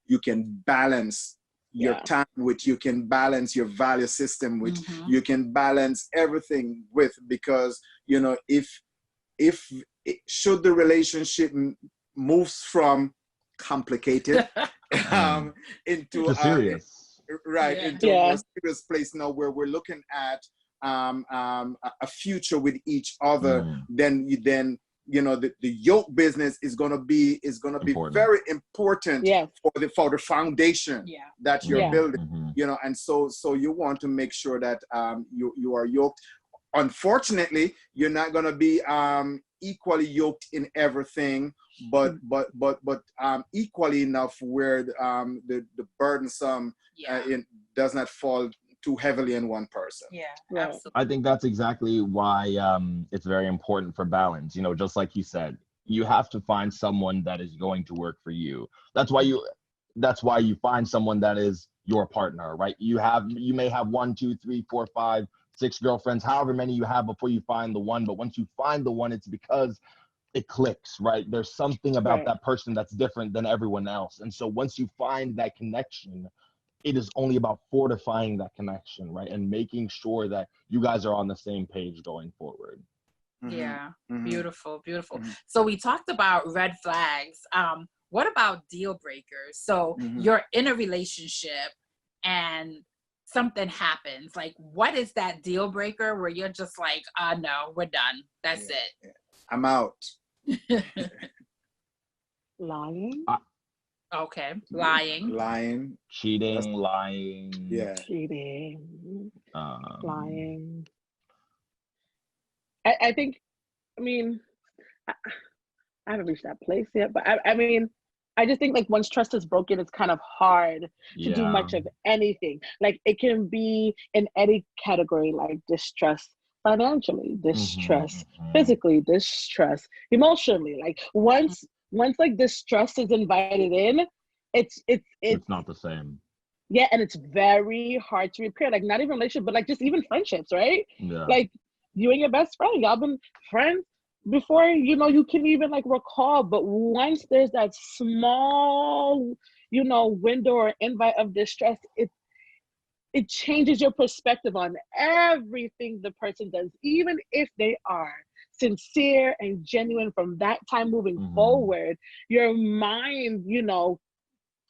Speaker 2: you can balance your time with, you can balance your value system with, you can balance everything with, because you know, if should the relationship moves from complicated into
Speaker 3: serious,
Speaker 2: into a more serious place now, where we're looking at a future with each other, then you know, the yoke business is gonna be important. Very important for the foundation that you're building. You know, and so you want to make sure that you are yoked. Unfortunately, you're not gonna be equally yoked in everything, but equally enough where the burdensome does not fall too heavily in one person.
Speaker 1: Absolutely.
Speaker 3: I think that's exactly why it's very important for balance. You know, just like you said, you have to find someone that is going to work for you. That's why you find someone that is your partner, right? You may have 1, 2, 3, 4, 5, 6 girlfriends, however many you have before you find the one. But once you find the one, it's because it clicks, right? There's something about that person that's different than everyone else. And so once you find that connection, it is only about fortifying that connection, right? And making sure that you guys are on the same page going forward.
Speaker 1: Beautiful. So we talked about red flags. What about deal breakers? So you're in a relationship and something happens. Like, what is that deal breaker where you're just like, no, we're done. That's it.
Speaker 2: I'm out.
Speaker 4: Lying.
Speaker 1: Okay. Lying.
Speaker 3: Cheating. Lying.
Speaker 4: Cheating. Lying. I think, I mean, I haven't reached that place yet, but I mean, I just think like once trust is broken, it's kind of hard to do much of anything. Like it can be in any category, like distrust financially, distrust physically, distrust emotionally. Like once like distrust is invited in, it's
Speaker 3: not the same.
Speaker 4: Yeah, and it's very hard to repair. Like not even relationship, but like just even friendships, right?
Speaker 3: Yeah.
Speaker 4: Like you and your best friend, y'all been friends before, you know, you can even like recall. But once there's that small, you know, window or invite of distress, it changes your perspective on everything the person does, even if they are sincere and genuine from that time moving forward. Your mind, you know,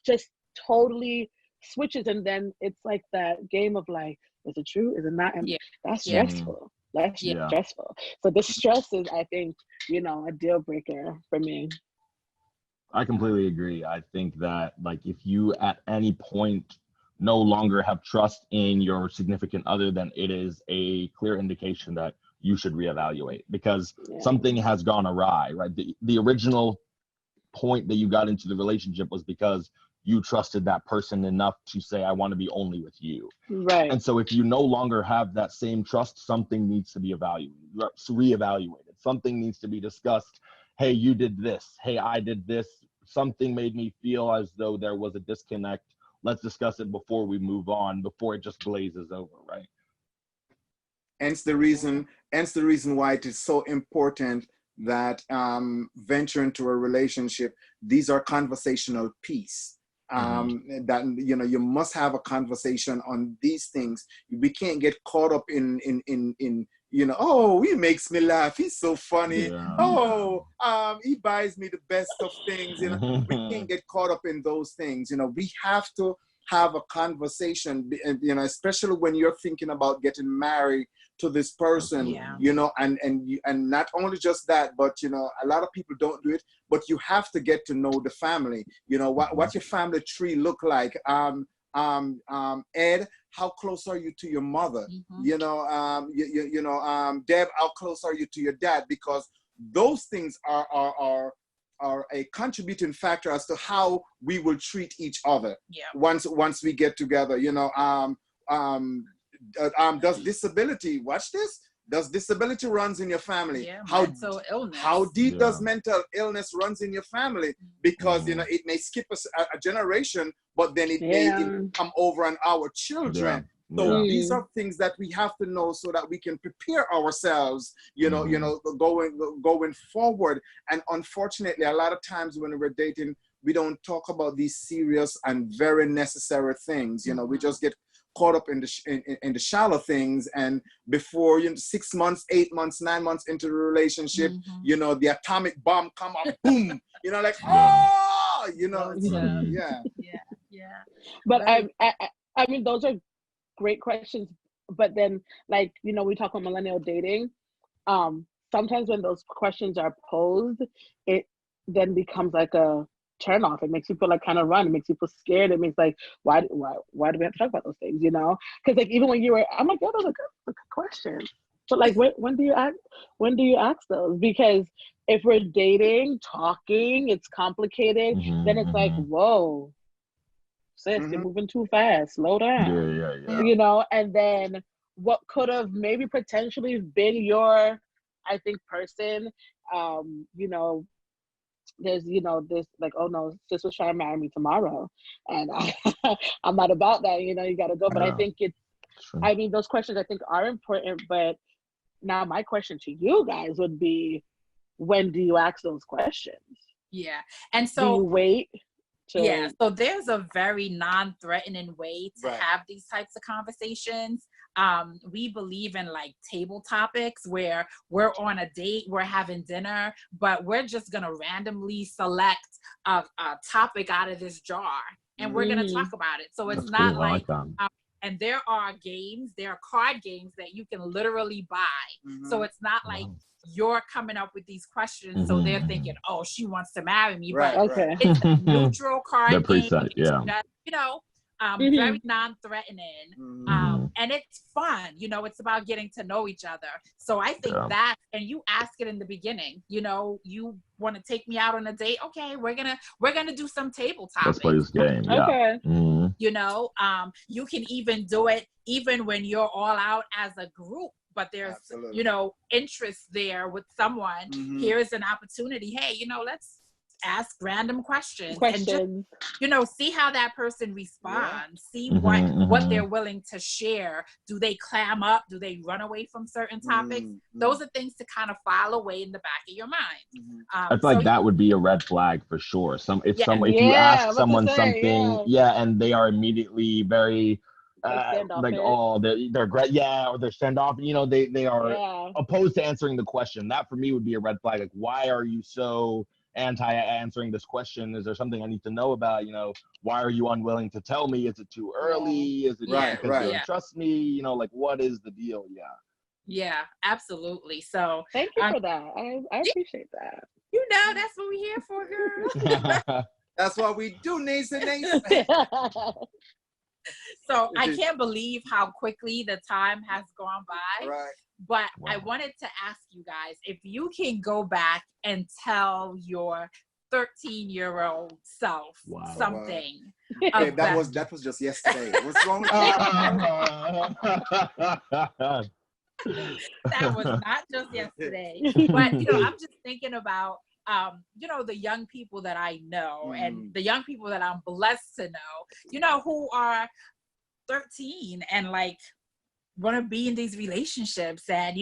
Speaker 4: just totally switches, and then it's like that game of like, is it true, is it not? And that's stressful. That's stressful. So the stress is, I think, you know, a deal breaker for me.
Speaker 3: I completely agree. I think that like if you at any point no longer have trust in your significant other, then it is a clear indication that you should reevaluate, because something has gone awry, right? The original point that you got into the relationship was because you trusted that person enough to say, I want to be only with you.
Speaker 4: Right.
Speaker 3: And so if you no longer have that same trust, something needs to be reevaluated. Something needs to be discussed. Hey, you did this. Hey, I did this. Something made me feel as though there was a disconnect. Let's discuss it before we move on, before it just glazes over, right?
Speaker 2: Hence the reason why it is so important that venture into a relationship. These are conversational piece. That, you know, you must have a conversation on these things. We can't get caught up in you know, oh, he makes me laugh, he's so funny. Oh, he buys me the best of things. You know, we can't get caught up in those things. You know, we have to have a conversation, you know, especially when you're thinking about getting married to this person, you know, and not only just that, but, you know, a lot of people don't do it, but you have to get to know the family. You know, what your family tree look like. Ed, how close are you to your mother? You know, you know, Deb, how close are you to your dad? Because those things are a contributing factor as to how we will treat each other once we get together. You know, does disability, watch this, does disability runs in your family?
Speaker 1: Mental illness.
Speaker 2: How deep does mental illness runs in your family? Because, you know, it may skip a generation, but then it may come over on our children. So these are things that we have to know so that we can prepare ourselves, you know, going forward. And unfortunately, a lot of times when we're dating, we don't talk about these serious and very necessary things. You know, we just get caught up in the shallow things, and before, you know, 6 months, 8 months, 9 months into the relationship, you know, the atomic bomb come up, boom, you know, like, oh, you know,
Speaker 4: But I mean, those are great questions. But then, like, you know, we talk about millennial dating. Sometimes when those questions are posed, it then becomes like a turn off. It makes you feel like kind of run. It makes you feel scared. It makes like, why do we have to talk about those things, you know? Because like even when you were, I'm like, that was a good question. But like, when do you ask those? Because if we're dating, talking, it's complicated. Then it's like, whoa, sis, you're moving too fast. Slow down. You know, and then what could have maybe potentially been your, I think, person, you know, there's, you know, this like, oh no, sis was trying to marry me tomorrow, and I'm not about that, you know, you got to go. But I think I mean, those questions I think are important. But now my question to you guys would be, when do you ask those questions?
Speaker 1: And so
Speaker 4: do you wait
Speaker 1: so there's a very non-threatening way to have these types of conversations. We believe in like table topics where we're on a date, we're having dinner, but we're just gonna randomly select a topic out of this jar and we're gonna talk about it. So it's not like and there are card games that you can literally buy. So it's not like you're coming up with these questions, so they're thinking, oh, she wants to marry me. But it's a neutral card game. Just, you know, very non-threatening. And it's fun. You know, it's about getting to know each other. So I think that, and you ask it in the beginning, you know, you want to take me out on a date? Okay, we're gonna do some table topics.
Speaker 3: Let's play this game.
Speaker 1: You know, you can even do it even when you're all out as a group, but there's, you know, interest there with someone. Here's an opportunity. Hey, you know, let's ask random questions. And just, see how that person responds. See what they're willing to share. Do they clam up? Do they run away from certain topics? Those are things to kind of file away in the back of your mind.
Speaker 3: I feel like that would be a red flag for sure. If you ask someone something, and they are immediately very they're great, or they're standoff. They are opposed to answering the question. That for me would be a red flag. Like, why are you so anti answering this question? Is there something I need to know about? Why are you unwilling to tell me? Is it too early? Is it just because you don't trust me? Like, what is the deal?
Speaker 1: Yeah, absolutely. So
Speaker 4: thank you for that. I appreciate that.
Speaker 1: That's what we're here for, girl.
Speaker 2: That's what we do, Nathan.
Speaker 1: So I can't believe how quickly the time has gone by.
Speaker 2: Right.
Speaker 1: But I wanted to ask you guys, if you can go back and tell your 13-year-old self something.
Speaker 2: Okay, that was just yesterday. What's wrong with
Speaker 1: you? That was not just yesterday. But I'm just thinking about the young people that I know and the young people that I'm blessed to know, who are 13 and like want to be in these relationships, and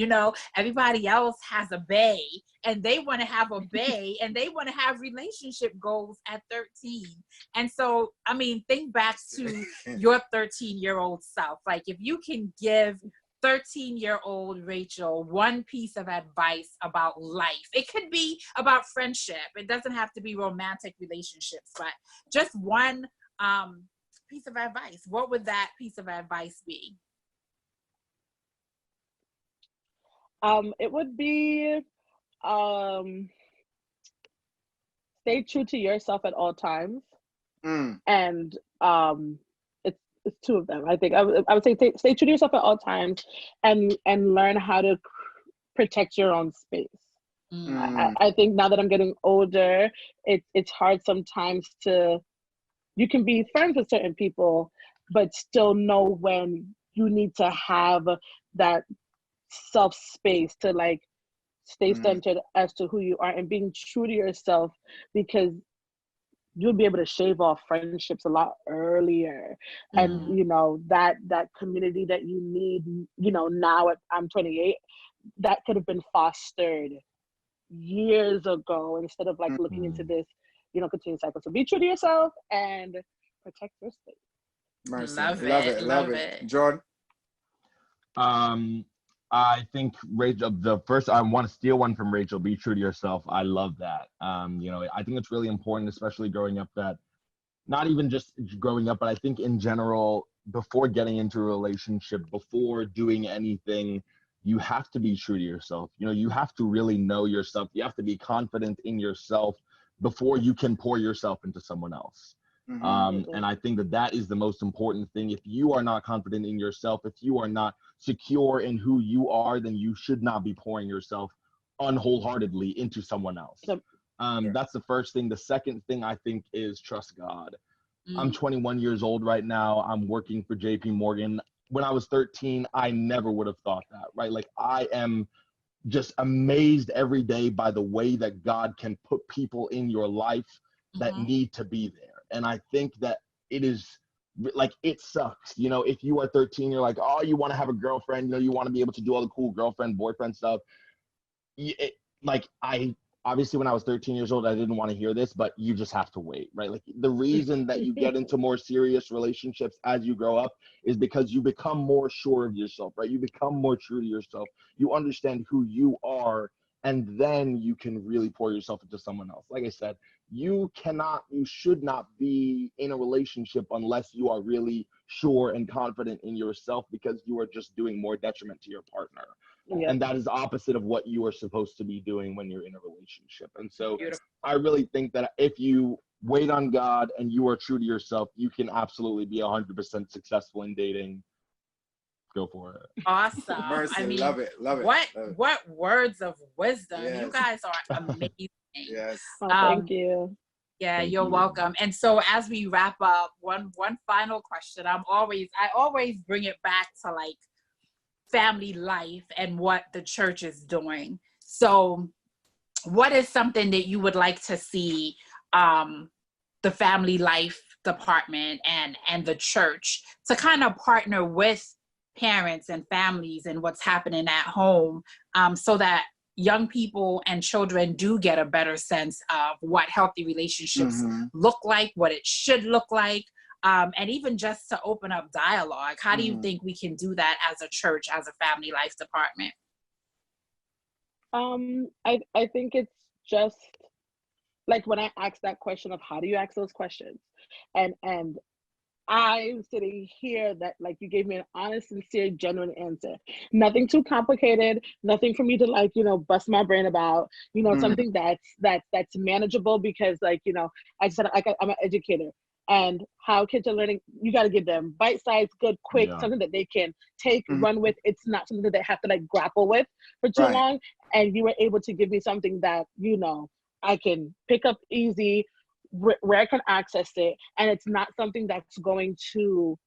Speaker 1: everybody else has a bae and they want to have a bae and they want to have relationship goals at 13. And so think back to your 13-year-old self. Like, if you can give 13-year-old Racheal one piece of advice about life, it could be about friendship, it doesn't have to be romantic relationships, but just one piece of advice, what would that piece of advice be?
Speaker 4: It would be stay true to yourself at all times. And it's two of them. I think I would say stay true to yourself at all times and learn how to protect your own space. I think now that I'm getting older, it's hard sometimes you can be friends with certain people, but still know when you need to have that self space to like stay centered as to who you are and being true to yourself, because you'll be able to shave off friendships a lot earlier. And that community that you need, now I'm 28, that could have been fostered years ago, instead of like looking into this continuous cycle. So be true to yourself and protect your space.
Speaker 2: Mercy.
Speaker 1: Love it.
Speaker 2: Jordon?
Speaker 3: I think the first, I want to steal one from Racheal. Be true to yourself. I love that. I think it's really important, especially growing up, that not even just growing up, but I think in general, before getting into a relationship, before doing anything, you have to be true to yourself. You have to really know yourself. You have to be confident in yourself before you can pour yourself into someone else. And I think that is the most important thing. If you are not confident in yourself, if you are not secure in who you are, then you should not be pouring yourself unwholeheartedly into someone else. That's the first thing. The second thing I think is trust God. I'm 21 years old right now. I'm working for JP Morgan. When I was 13, I never would have thought that, right? Like, I am just amazed every day by the way that God can put people in your life that need to be there. And I think that it is like, it sucks. If you are 13, you're like, oh, you want to have a girlfriend, you want to be able to do all the cool girlfriend, boyfriend stuff. Obviously, when I was 13 years old, I didn't want to hear this, but you just have to wait, right? Like, the reason that you get into more serious relationships as you grow up is because you become more sure of yourself, right? You become more true to yourself. You understand who you are, and then you can really pour yourself into someone else. Like I said, you should not be in a relationship unless you are really sure and confident in yourself, because you are just doing more detriment to your partner. Yeah. And that is opposite of what you are supposed to be doing when you're in a relationship. And so I really think that if you wait on God and you are true to yourself, you can absolutely be 100% successful in dating. Go for it.
Speaker 1: Awesome.
Speaker 2: Mercy, love it.
Speaker 1: What words of wisdom. Yes. You guys are amazing.
Speaker 2: Yes.
Speaker 4: Thank you.
Speaker 1: Yeah, you're welcome. And so as we wrap up, one final question. I always bring it back to like family life and what the church is doing. So what is something that you would like to see the family life department and the church to kind of partner with parents and families and what's happening at home, so that young people and children do get a better sense of what healthy relationships look like, what it should look like, and even just to open up dialogue? How do you think we can do that as a church, as a family life department?
Speaker 4: I think it's just like when I asked that question of how do you ask those questions, and I'm sitting here that like you gave me an honest, sincere, genuine answer. Nothing too complicated, nothing for me to like, bust my brain about, something that's manageable, because like, I said, like I'm an educator, and how kids are learning, you got to give them bite-sized, good, quick, something that they can take, run with. It's not something that they have to like grapple with for too long. And you were able to give me something that, I can pick up easy, where I can access it, and it's not something that's going to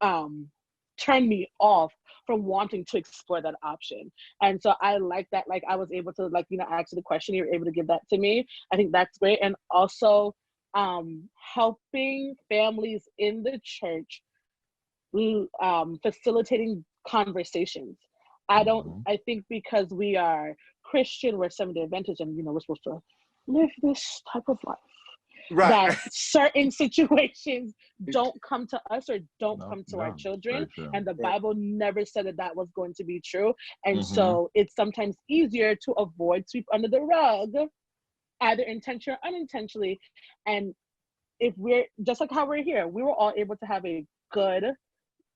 Speaker 4: turn me off from wanting to explore that option. And so I like that, like I was able to like, answer the question, you were able to give that to me. I think that's great. And also helping families in the church, facilitating conversations. I think because we are Christian, we're Seventh-day Adventist, and we're supposed to live this type of life. That certain situations don't come to us or don't come to our children, and the Bible never said that was going to be true. And so it's sometimes easier to avoid, sweep under the rug, either intentionally or unintentionally. And if we're just like how we're here, we were all able to have a good,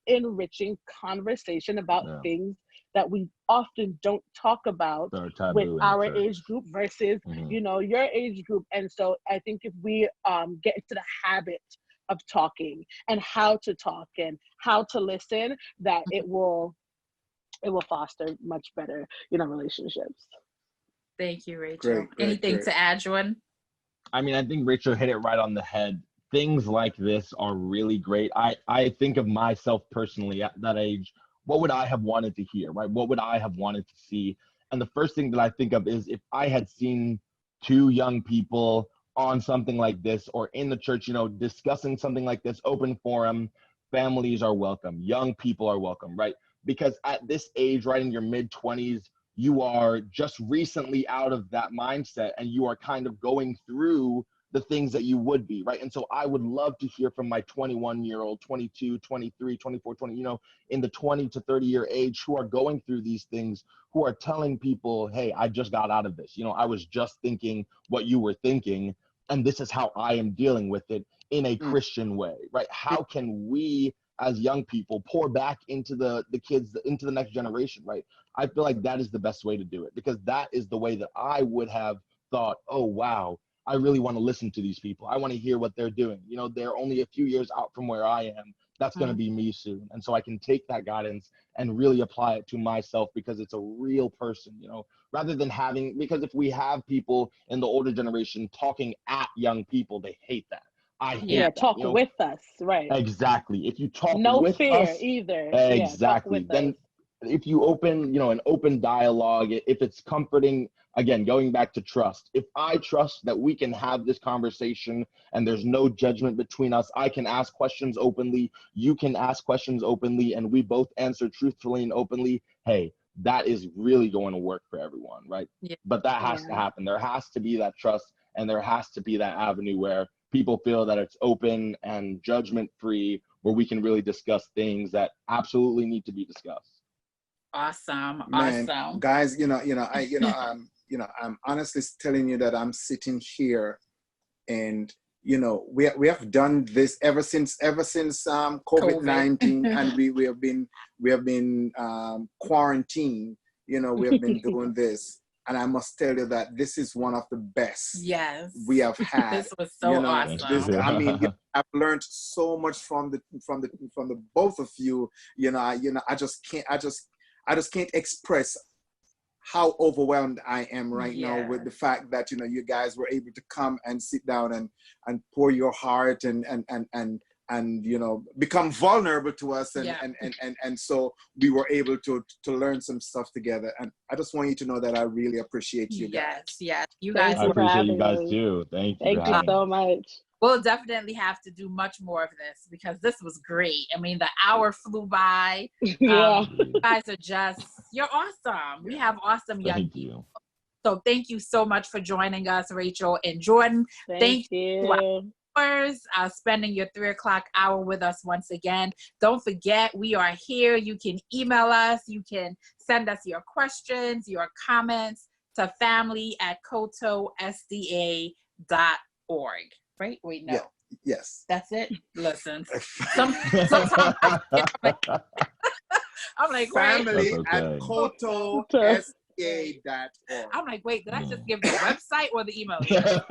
Speaker 4: enriching conversation about things that we often don't talk about with our age group versus your age group. And so I think if we get into the habit of talking and how to talk and how to listen, that it will foster much better relationships.
Speaker 1: Thank you, Racheal. Anything to add, Jordon?
Speaker 3: I mean, I think Racheal hit it right on the head. Things like this are really great. I think of myself personally at that age. What would I have wanted to hear, right? What would I have wanted to see? And the first thing that I think of is if I had seen two young people on something like this or in the church, discussing something like this, open forum, families are welcome, young people are welcome, right? Because at this age, right in your mid-20s, you are just recently out of that mindset and you are kind of going through the things that you would be, right? And so I would love to hear from my 21-year-old, 22, 23, 24, 20, in the 20 to 30 year age who are going through these things, who are telling people, hey, I just got out of this. I was just thinking what you were thinking, and this is how I am dealing with it in a Christian way, right? How can we as young people pour back into the kids, into the next generation, right? I feel like that is the best way to do it, because that is the way that I would have thought, oh, wow, I really want to listen to these people. I want to hear what they're doing. They're only a few years out from where I am. That's going to be me soon. And so I can take that guidance and really apply it to myself, because it's a real person, rather than because if we have people in the older generation talking at young people, they hate that. I hate that.
Speaker 4: Talk with us, right?
Speaker 3: Exactly. If you talk
Speaker 4: no
Speaker 3: with
Speaker 4: fear
Speaker 3: us,
Speaker 4: either.
Speaker 3: exactly. Then if you open, an open dialogue, if it's comforting, again, going back to trust. If I trust that we can have this conversation and there's no judgment between us, I can ask questions openly, you can ask questions openly, and we both answer truthfully and openly, hey, that is really going to work for everyone, right?
Speaker 1: Yeah.
Speaker 3: But that has to happen. There has to be that trust, and there has to be that avenue where people feel that it's open and judgment-free, where we can really discuss things that absolutely need to be discussed.
Speaker 1: Awesome.
Speaker 2: Man,
Speaker 1: awesome.
Speaker 2: Guys, I'm honestly telling you that I'm sitting here, and we have done this ever since COVID-19, and we have been quarantined. We have been doing this, and I must tell you that this is one of the best we have had.
Speaker 1: This was so awesome.
Speaker 2: I've learned so much from the both of you. I just can't express how overwhelmed I am right now with the fact that you guys were able to come and sit down and pour your heart and you know, become vulnerable to us, and so we were able to learn some stuff together. And I just want you to know that I really appreciate you guys.
Speaker 1: Yes, you guys.
Speaker 3: I appreciate you guys too. Thank you
Speaker 4: so much.
Speaker 1: We'll definitely have to do much more of this because this was great. I mean, the hour flew by.
Speaker 4: Yeah.
Speaker 1: You guys are you're awesome. We have awesome young people. So thank you so much for joining us, Racheal and Jordon. Thank you. Spending your 3 o'clock hour with us once again. Don't forget, we are here. You can email us. You can send us your questions, your comments to family@cotosda.org. Right? Wait, no.
Speaker 2: Yeah. Yes.
Speaker 1: That's it? Listen. Sometimes I'm like,
Speaker 2: family@cotosda.org.
Speaker 1: I'm like, wait, did I just give the website or the email address?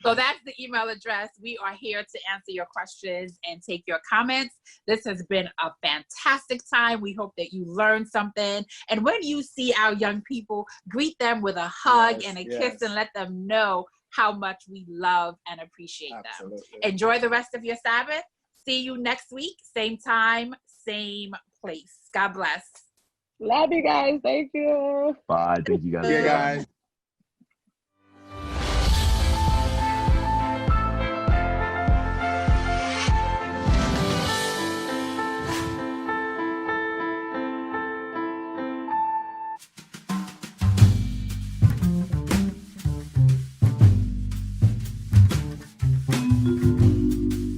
Speaker 1: So that's the email address. We are here to answer your questions and take your comments. This has been a fantastic time. We hope that you learned something. And when you see our young people, greet them with a hug and a kiss and let them know how much we love and appreciate them. Enjoy the rest of your Sabbath. See you next week. Same time, same place. God bless.
Speaker 4: Love you guys. Thank you.
Speaker 3: Bye. Thank you guys.
Speaker 2: See you guys.